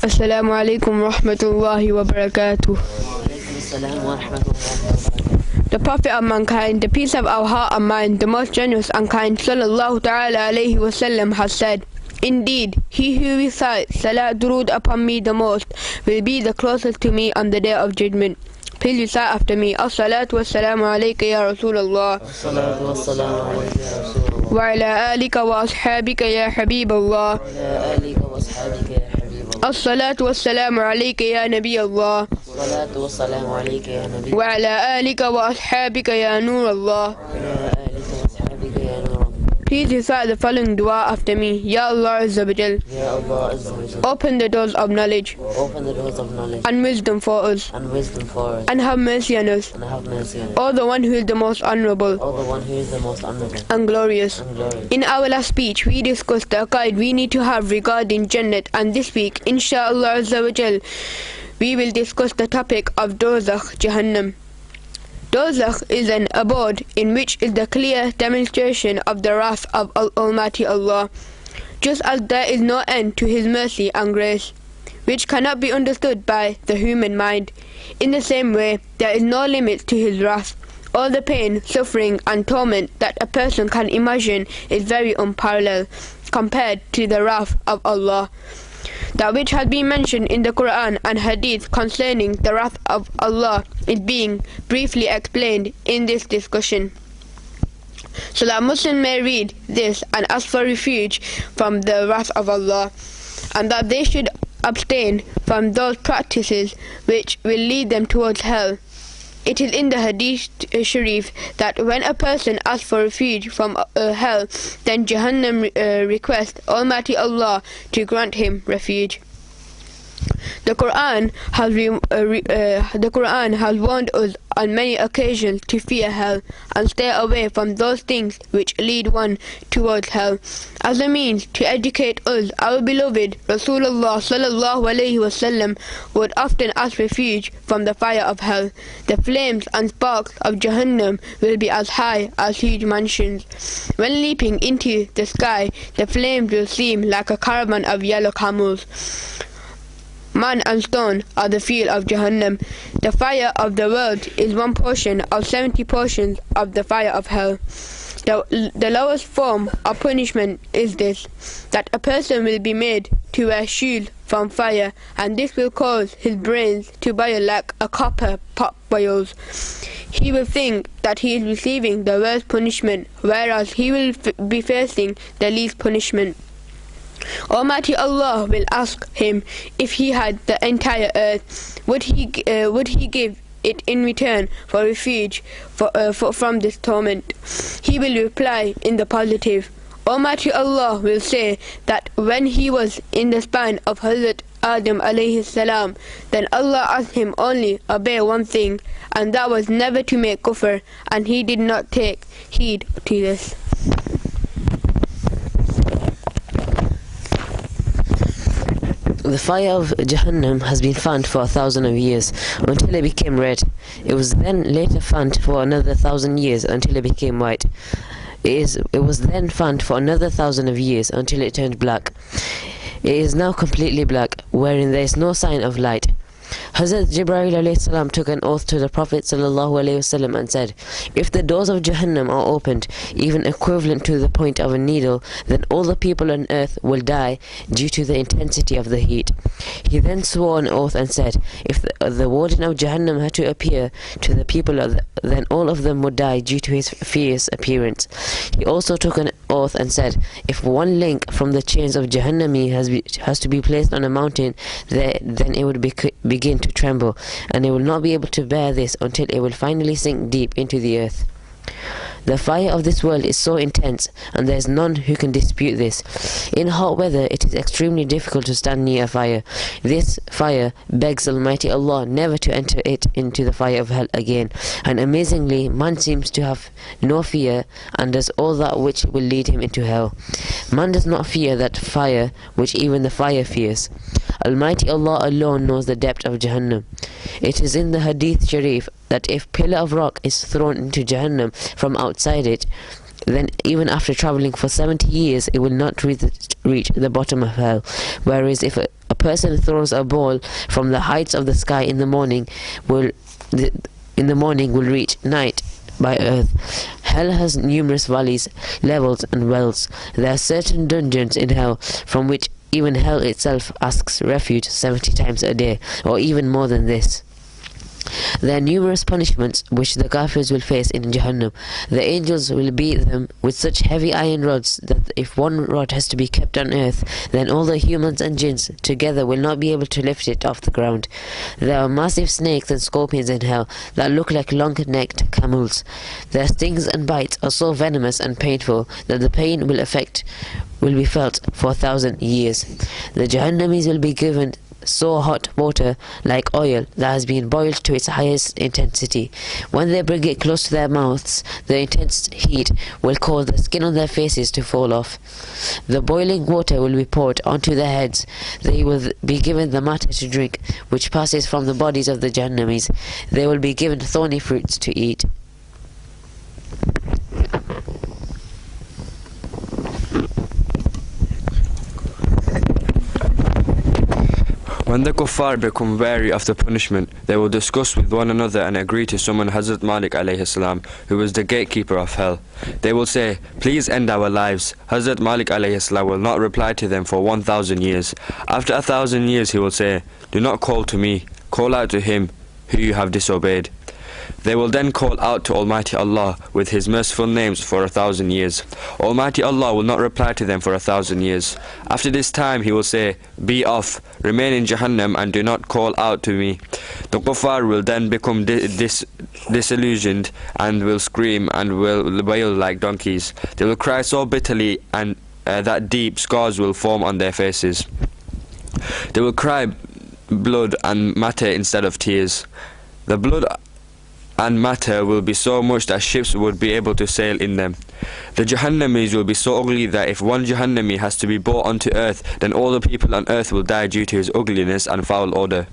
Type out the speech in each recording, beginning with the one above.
Assalamu alaikum rahmatullahi wa barakatuh. The Prophet of mankind, the peace of our heart and mind, the most generous and kind, sallallahu ta'ala alayhi wasallam, has said, "Indeed, he who recites salat durood upon me the most will be the closest to me on the day of judgment. Please recite after me. As-salatu was-salamu alayka ya Rasulullah. As-salatu was-salamu alayka ya Rasulullah. Wa ala alika wa ashabika ya Habiballah. Wa ala alika wa ashabika ya Habiballah. As-salatu was-salamu alayka ya Nabi Allah. As-salatu was-salamu alayka ya Nabi. Wa ala alika wa ashabika ya Nur Allah. Wa ala alika wa ashabika ya Nur Allah. Please recite the following dua after me. Ya Allah Azza wa Jal. Ya Allah Azza wa Jal. Open the doors of knowledge Open the doors of knowledge and wisdom for us, and wisdom for us, and have mercy on us. and have mercy on us. O the one who is the most honorable O the one who is the most honorable and glorious. and glorious. In our last speech, we discussed the aqid we need to have regarding Jannat, and this week, inshallah Azza wa Jal, we will discuss the topic of Dozakh, Jahannam. Dozakh is an abode in which is the clear demonstration of the wrath of Almighty Allah, just as there is no end to His mercy and grace, which cannot be understood by the human mind. In the same way, there is no limit to His wrath. All the pain, suffering and torment that a person can imagine is very unparalleled compared to the wrath of Allah. That which has been mentioned in the Quran and Hadith concerning the wrath of Allah is being briefly explained in this discussion, so that Muslims may read this and ask for refuge from the wrath of Allah, and that they should abstain from those practices which will lead them towards hell. It is in the Hadith Sharif that when a person asks for refuge from hell, then Jahannam requests Almighty Allah to grant him refuge. The Quran has warned us on many occasions to fear hell and stay away from those things which lead one towards hell. As a means to educate us, our beloved Rasulullah sallallahu alaihi wasallam would often ask refuge from the fire of hell. The flames and sparks of Jahannam will be as high as huge mansions. When leaping into the sky, the flames will seem like a caravan of yellow camels. Man and stone are the fuel of Jahannam. The fire of the world is one portion of 70 portions of the fire of hell. The lowest form of punishment is this, that a person will be made to wear shoes from fire, and this will cause his brains to boil like a copper pot boils. He will think that he is receiving the worst punishment, whereas he will be facing the least punishment. Almighty Allah will ask him if he had the entire earth, would he give it in return for refuge from this torment? He will reply in the positive. Almighty Allah will say that when he was in the spine of Hazrat Adam alayhi salam, then Allah asked him only obey one thing, and that was never to make kufr, and he did not take heed to this. The fire of Jahannam has been fanned for 1,000 years until it became red. It was then later fanned for another 1,000 years until it became white. It was then fanned for another 1,000 years until it turned black. It is now completely black, wherein there is no sign of light. Hazrat Jibreel alayhi salam took an oath to the Prophet sallallahu alayhi wasallam and said, "If the doors of Jahannam are opened, even equivalent to the point of a needle, then all the people on earth will die due to the intensity of the heat." He then swore an oath and said, "If the warden of Jahannam had to appear to the people, then all of them would die due to his fierce appearance." He also took an oath and said, "If one link from the chains of Jahannami has to be placed on a mountain, then it would begin to tremble, and it will not be able to bear this until it will finally sink deep into the earth." The fire of this world is so intense, and there is none who can dispute this. In hot weather, it is extremely difficult to stand near a fire. This fire begs Almighty Allah never to enter it into the fire of hell again, and amazingly, man seems to have no fear and does all that which will lead him into hell. Man does not fear that fire which even the fire fears. Almighty Allah alone knows the depth of Jahannam. It is in the Hadith Sharif that if pillar of rock is thrown into Jahannam from outside it, then even after travelling for 70 years it will not reach the bottom of hell, whereas if a person throws a ball from the heights of the sky in the morning will reach night by earth. Hell has numerous valleys, levels and wells. There are certain dungeons in hell from which even hell itself asks refuge 70 times a day, or even more than this. There are numerous punishments which the Kafirs will face in Jahannam. The angels will beat them with such heavy iron rods that if one rod has to be kept on earth, then all the humans and jinns together will not be able to lift it off the ground. There are massive snakes and scorpions in hell that look like long-necked camels. Their stings and bites are so venomous and painful that the pain will be felt for 1,000 years. The Jahannamis will be given so hot water like oil that has been boiled to its highest intensity. When they bring it close to their mouths, the intense heat will cause the skin on their faces to fall off. The boiling water will be poured onto their heads. They will be given the matter to drink, which passes from the bodies of the Jahannamis. They will be given thorny fruits to eat. When the kuffar become wary of the punishment, they will discuss with one another and agree to summon Hazrat Malik alayhi salam, who is the gatekeeper of hell. They will say, "Please end our lives." Hazrat Malik alayhi salam will not reply to them for 1,000 years. After 1,000 years he will say, "Do not call to me, call out to him who you have disobeyed." They will then call out to Almighty Allah with His merciful names for 1,000 years. Almighty Allah will not reply to them for 1,000 years. After this time He will say, "Be off, remain in Jahannam and do not call out to me." The kuffar will then become disillusioned and will scream and will wail like donkeys. They will cry so bitterly and that deep scars will form on their faces. They will cry blood and matter instead of tears. The blood and matter will be so much that ships would be able to sail in them. The Jahannamis will be so ugly that if one Jahannami has to be brought onto earth, then all the people on earth will die due to his ugliness and foul odor.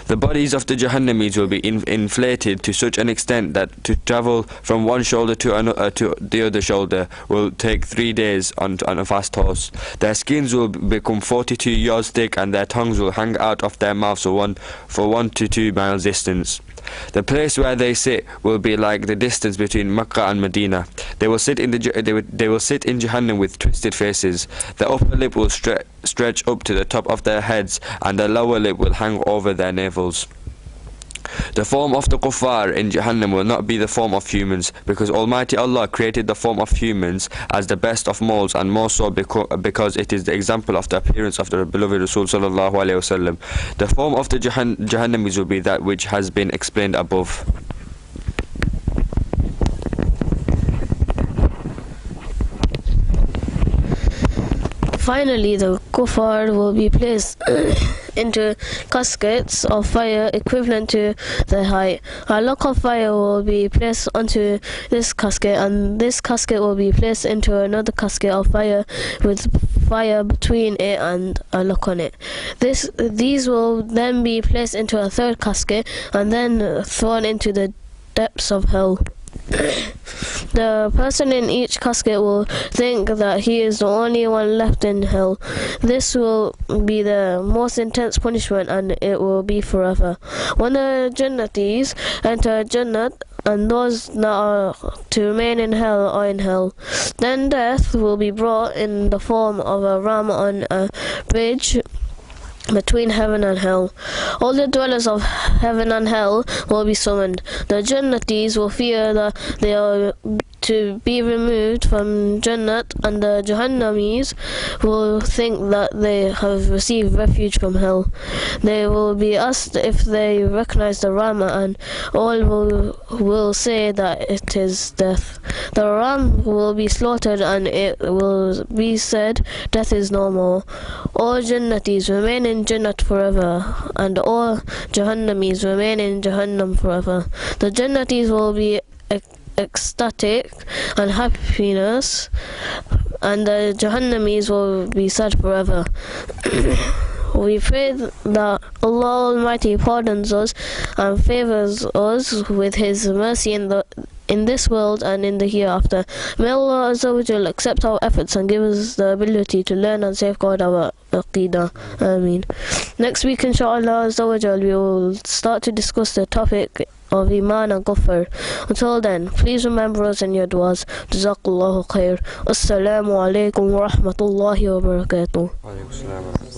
The bodies of the Jahannamis will be inflated to such an extent that to travel from one shoulder to the other shoulder will take 3 days on a fast horse. Their skins will become 42 yards thick and their tongues will hang out of their mouths for 1 to 2 miles distance. The place where they sit will be like the distance between Makkah and Medina. They will sit in Jahannam with twisted faces. The upper lip will stretch up to the top of their heads, and the lower lip will hang over their navels. The form of the kuffar in Jahannam will not be the form of humans, because Almighty Allah created the form of humans as the best of molds, and more so because it is the example of the appearance of the beloved Rasul sallallahu alaihi wasallam. The form of the Jahannamis will be that which has been explained above. Finally, the kuffar will be placed into caskets of fire equivalent to their height. A lock of fire will be placed onto this casket, and this casket will be placed into another casket of fire with fire between it and a lock on it. These will then be placed into a third casket and then thrown into the depths of hell. The person in each casket will think that he is the only one left in hell. This will be the most intense punishment, and it will be forever. When the Jannatis enter Jannat and those that are to remain in hell are in hell, then death will be brought in the form of a ram on a bridge between heaven and hell. All the dwellers of heaven and hell will be summoned. The Jannatis will fear that they are to be removed from Jannat, and the Jahannamis will think that they have received refuge from hell. They will be asked if they recognize the ram, and all will say that it is death. The ram will be slaughtered, and it will be said, "Death is no more." All Jannatis remain in Jannat forever, and all Jahannamis remain in Jahannam forever. The Jannatis will be ecstatic and happiness, and the Jahannamis will be sad forever. We pray that Allah Almighty pardons us and favors us with His mercy in this world and in the hereafter. May Allah Azza wa Jal accept our efforts and give us the ability to learn and safeguard our Aqida. Ameen. Next week, inshallah Azza wa Jal, we will start to discuss the topic of Iman and Kufr. Until then, please remember us in your du'as. Jazakallahu khair. Assalamu alaikum wa rahmatullahi wa barakatuh.